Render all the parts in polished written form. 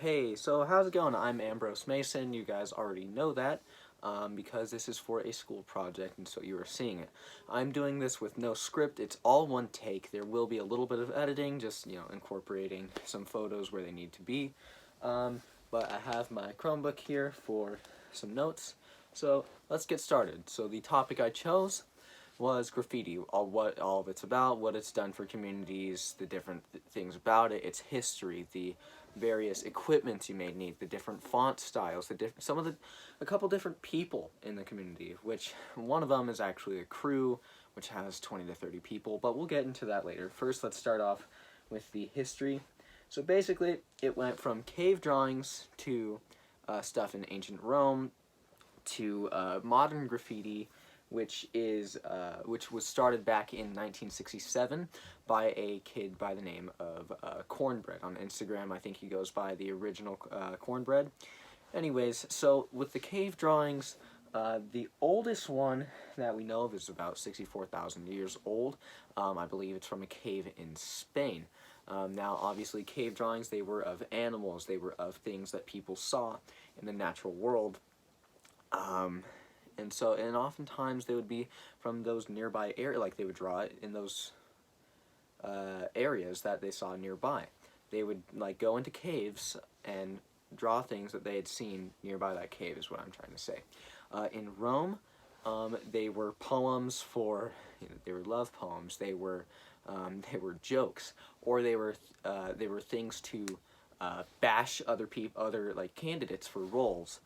Hey, so how's it going? I'm Ambrose Mason. You guys already know that because this is for a school project and so you are seeing it. I'm doing this with no script. It's all one take. There will be a little bit of editing, just, incorporating some photos where they need to be. But I have my Chromebook here for some notes. So let's get started. So the topic I chose was graffiti, what all of it's about, what it's done for communities, the different things about it, its history, the various equipments you may need, the different font styles, a couple different people in the community, which one of them is actually a crew, which has 20 to 30 people, but we'll get into that later. First, let's start off with the history. So basically, it went from cave drawings to stuff in ancient Rome to modern graffiti, which was started back in 1967 by a kid by the name of Cornbread on Instagram. I think he goes by the original Cornbread. Anyways, so with the cave drawings, the oldest one that we know of is about 64,000 years old. I believe it's from a cave in Spain. Now, obviously, cave drawings, they were of animals, they were of things that people saw in the natural world. And oftentimes they would be from those nearby areas, like they would draw it in those areas that they saw nearby. They would like go into caves and draw things that they had seen nearby that cave is what I'm trying to say. In Rome, they were poems they were love poems, they were jokes, or they were things to bash other like candidates for roles.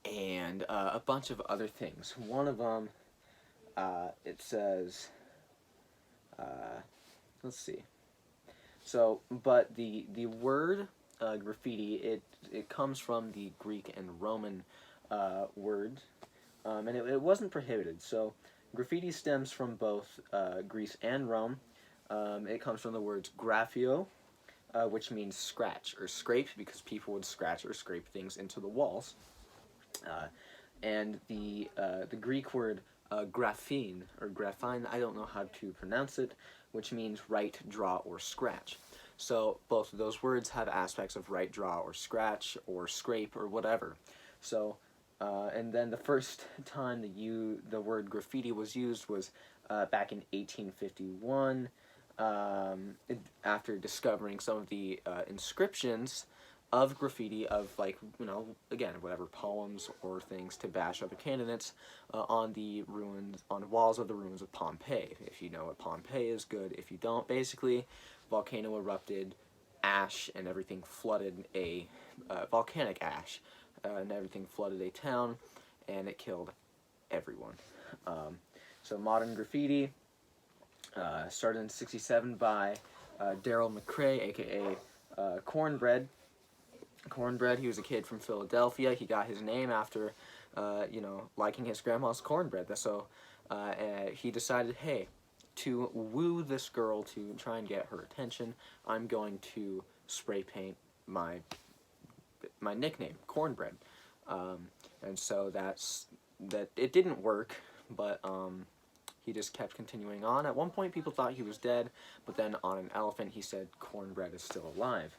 And a bunch of other things. One of them, it says, let's see. So, but the word graffiti, it comes from the Greek and Roman word, and it wasn't prohibited. So, graffiti stems from both Greece and Rome. It comes from the words graphio, which means scratch or scrape, because people would scratch or scrape things into the walls. And the Greek word graphene, or graphine, I don't know how to pronounce it, which means write, draw, or scratch. So both of those words have aspects of write, draw, or scratch, or scrape, or whatever. So, and then the first time the word graffiti was used was back in 1851, after discovering some of the inscriptions of graffiti, of again, whatever poems or things to bash other candidates on the walls of the ruins of Pompeii. If you know what Pompeii is, good. If you don't, basically, volcano erupted, ash and everything flooded volcanic ash, and everything flooded a town, and it killed everyone. So modern graffiti started in '67 by Daryl McCrae, aka Cornbread. Cornbread, he was a kid from Philadelphia. He got his name after, liking his grandma's cornbread. So he decided, hey, to woo this girl, to try and get her attention, I'm going to spray paint my nickname, Cornbread. And so it didn't work, but he just kept continuing on. At one point, people thought he was dead, but then on an elephant, he said, Cornbread is still alive.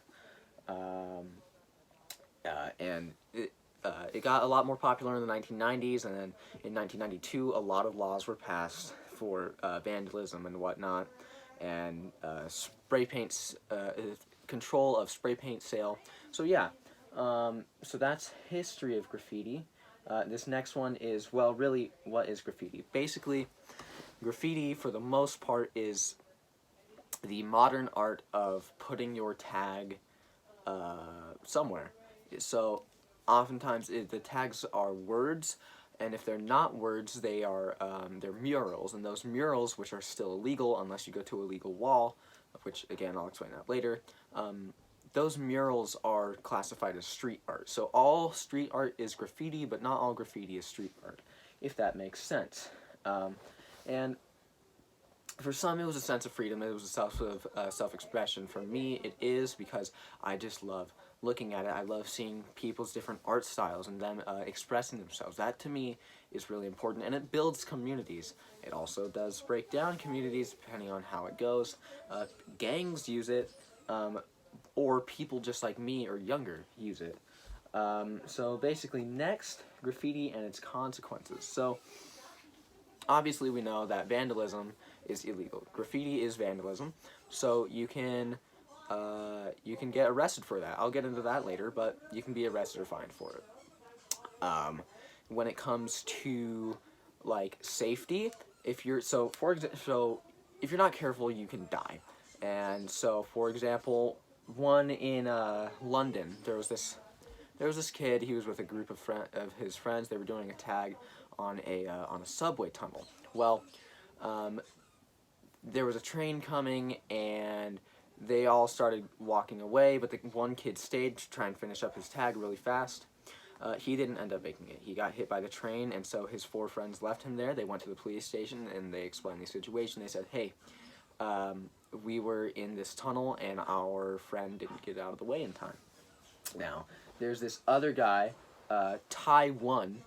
And it got a lot more popular in the 1990s, and then in 1992, a lot of laws were passed for vandalism and whatnot, and control of spray paint sale. So yeah, so that's history of graffiti. This next one is, well, really, what is graffiti? Basically, graffiti, for the most part, is the modern art of putting your tag somewhere. So oftentimes the tags are words, and if they're not words, they're murals, and those murals, which are still illegal unless you go to a legal wall, which again I'll explain that later, those murals are classified as street art. So all street art is graffiti, but not all graffiti is street art, if that makes sense. And for some, it was a sense of freedom. It was a self-expression. For me, it is, because I just love looking at it. I love seeing people's different art styles and them expressing themselves. That, to me, is really important, and it builds communities. It also does break down communities, depending on how it goes. Gangs use it, or people just like me or younger use it. So basically, next, graffiti and its consequences. So obviously we know that vandalism is illegal. Graffiti is vandalism, so you can get arrested for that. I'll get into that later, but you can be arrested or fined for it. When it comes to like safety, if you're if you're not careful, you can die. And so, for example, one in London, there was this kid. He was with a group of his friends. They were doing a tag on a subway tunnel. Well, there was a train coming, and they all started walking away. But the one kid stayed to try and finish up his tag really fast. He didn't end up making it. He got hit by the train, and so his four friends left him there. They went to the police station, and they explained the situation. They said, "Hey, we were in this tunnel, and our friend didn't get out of the way in time." Now, there's this other guy, Tai One.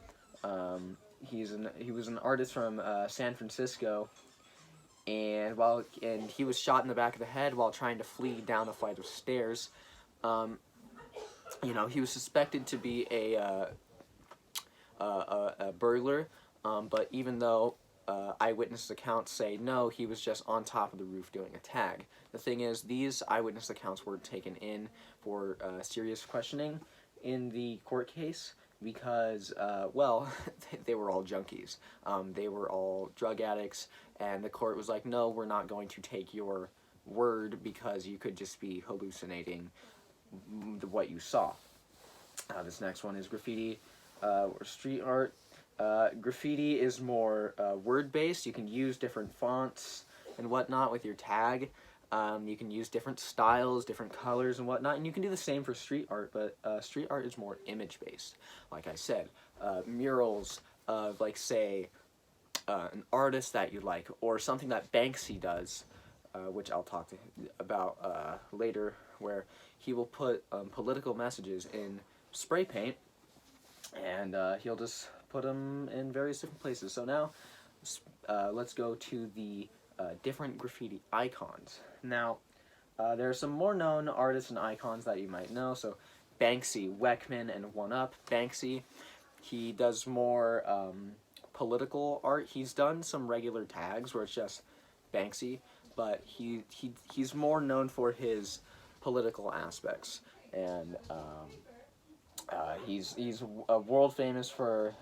He was an artist from San Francisco, and he was shot in the back of the head while trying to flee down a flight of stairs. He was suspected to be a burglar, but even though eyewitness accounts say no, he was just on top of the roof doing a tag. The thing is, these eyewitness accounts were taken in for serious questioning in the court case because, they were all junkies. They were all drug addicts, and the court was like, no, we're not going to take your word because you could just be hallucinating what you saw. This next one is graffiti or street art. Graffiti is more word-based. You can use different fonts and whatnot with your tag. You can use different styles, different colors and whatnot, and you can do the same for street art, but street art is more image-based. Like I said, murals of, like, say, an artist that you like, or something that Banksy does, which I'll talk about later, where he will put political messages in spray paint, and he'll just put them in various different places. So now, let's go to the different graffiti icons. Now, there are some more known artists and icons that you might know. So, Banksy, Weckman, and One Up. Banksy, he does more political art. He's done some regular tags where it's just Banksy, but he's more known for his political aspects, and he's world famous for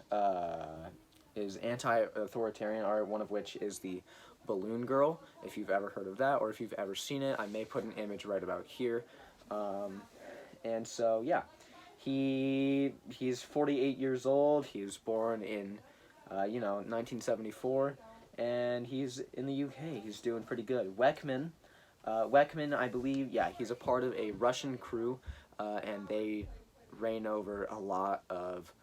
his anti-authoritarian art, one of which is the Balloon Girl, if you've ever heard of that, or if you've ever seen it. I may put an image right about here. And so, yeah, he's 48 years old. He was born in, 1974, and he's in the UK. He's doing pretty good. Weckman, I believe, yeah, he's a part of a Russian crew, and they reign over a lot of,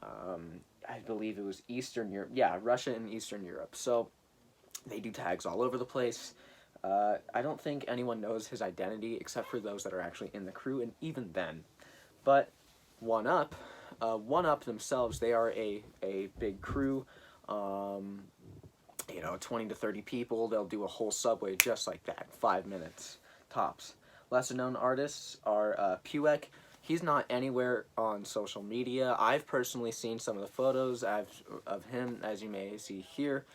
I believe it was Eastern Europe. Yeah, Russia and Eastern Europe. So they do tags all over the place. I don't think anyone knows his identity except for those that are actually in the crew, and even then. But One Up themselves, they are a big crew. 20 to 30 people. They'll do a whole subway just like that, 5 minutes tops. Lesser known artists are Puek. He's not anywhere on social media. I've personally seen some of the photos of him, as you may see here.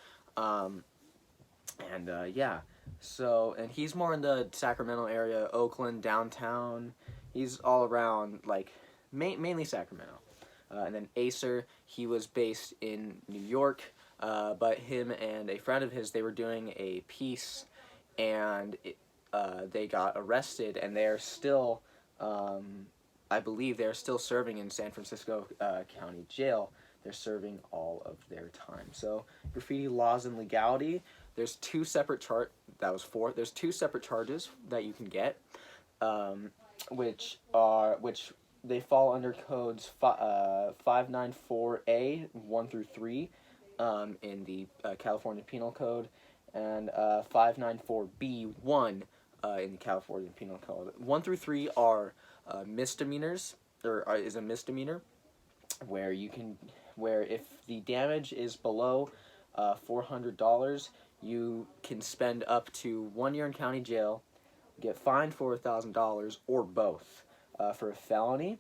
Yeah. So, and he's more in the Sacramento area, Oakland, downtown. He's all around, like, mainly Sacramento. And then Acer, he was based in New York, but him and a friend of his, they were doing a piece, and they got arrested, and they're still, I believe they're still serving in San Francisco County Jail. They're serving all of their time. So, graffiti laws and legality. There's two separate There's two separate charges that you can get, which they fall under codes 594A 1 through 3 in the California Penal Code, and 594B 1 in the California Penal Code. 1 through 3 are misdemeanors, is a misdemeanor, where if the damage is below $400, you can spend up to 1 year in county jail, get fined $4,000 or both. For a felony,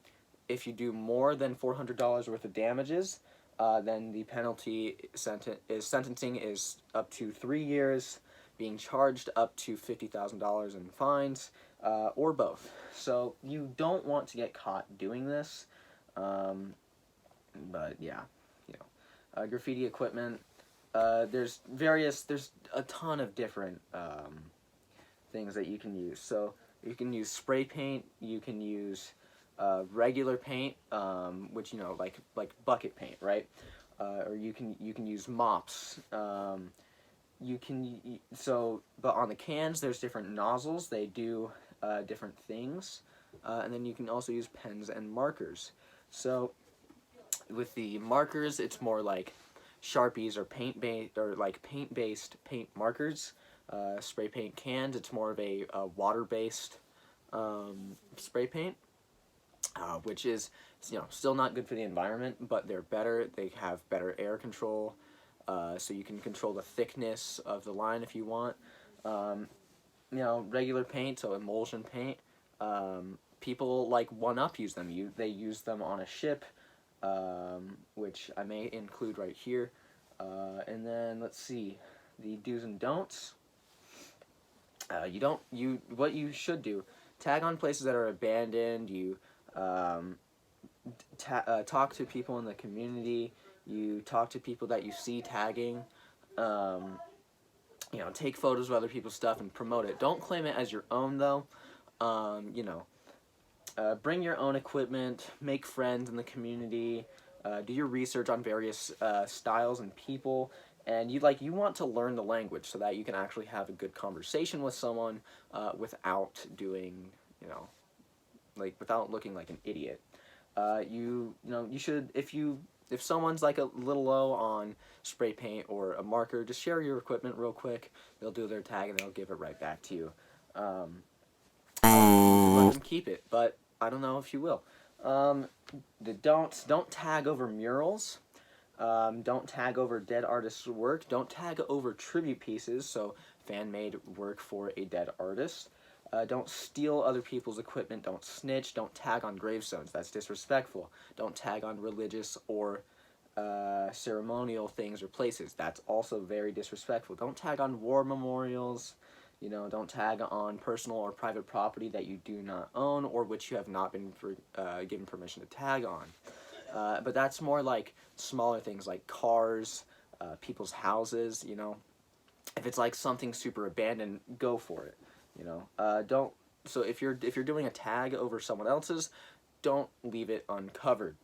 if you do more than $400 worth of damages, then the penalty sentencing is up to 3 years, being charged up to $50,000 in fines, or both. So you don't want to get caught doing this, but yeah, you know, graffiti equipment. There's a ton of different things that you can use. So you can use spray paint, you can use regular paint, which, you know, like bucket paint, right? Or you can use mops. But on the cans, there's different nozzles. They do different things, and then you can also use pens and markers. So with the markers, it's more like Sharpies or paint-based paint markers. Spray paint cans, it's more of a water-based spray paint, which is, you know, still not good for the environment, but they're better. They have better air control, so you can control the thickness of the line if you want. You know, regular paint, so emulsion paint. People like 1UP use them. They use them on a ship, which I may include right here. And then let's see, the do's and don'ts. What you should do: tag on places that are abandoned. You talk to people in the community. You talk to people that you see tagging. You know, take photos of other people's stuff and promote it. Don't claim it as your own, though. You know, bring your own equipment, make friends in the community, do your research on various styles and people, and you want to learn the language so that you can actually have a good conversation with someone without doing, you know, without looking like an idiot. You should, if someone's like a little low on spray paint or a marker, just share your equipment real quick. They'll do their tag and they'll give it right back to you. Let them keep it, but I don't know if you will. The don'ts: don't tag over murals. Don't tag over dead artists' work. Don't tag over tribute pieces, so fan-made work for a dead artist. Don't steal other people's equipment. Don't snitch. Don't tag on gravestones. That's disrespectful. Don't tag on religious or ceremonial things or places. That's also very disrespectful. Don't tag on war memorials. You know, don't tag on personal or private property that you do not own or which you have not been given permission to tag on. But that's more like smaller things like cars, people's houses, you know. If it's like something super abandoned, go for it, you know. So if you're doing a tag over someone else's, don't leave it uncovered.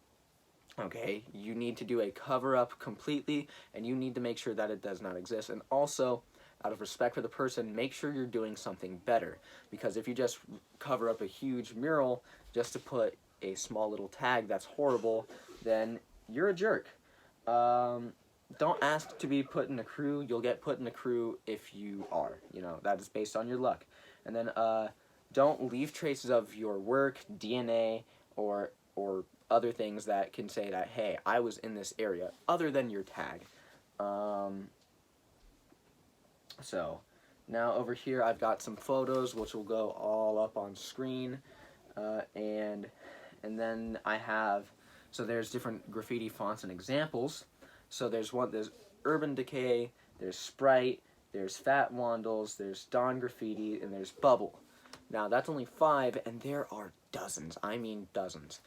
Okay, you need to do a cover-up completely, and you need to make sure that it does not exist. And also, out of respect for the person, make sure you're doing something better. Because if you just cover up a huge mural just to put a small little tag that's horrible, then you're a jerk. Don't ask to be put in a crew. You'll get put in a crew if you are. You know, that is based on your luck. And then don't leave traces of your work, DNA, or other things that can say that, hey, I was in this area, other than your tag. So now over here I've got some photos which will go all up on screen, and then I have, so there's different graffiti fonts and examples. So there's Urban Decay, there's Sprite, there's Fat Wandles, there's Dawn Graffiti, and there's Bubble. Now that's only 5, and there are dozens. I mean dozens.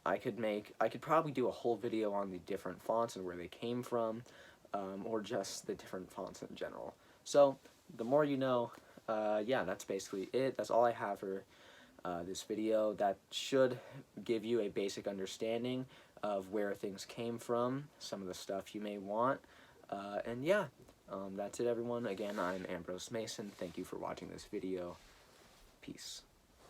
I could probably do a whole video on the different fonts and where they came from, or just the different fonts in general. So the more you know. Yeah, that's basically it. That's all I have for this video. That should give you a basic understanding of where things came from, some of the stuff you may want, and yeah, that's it, everyone. Again, I'm Ambrose Mason. Thank you for watching this video. Peace.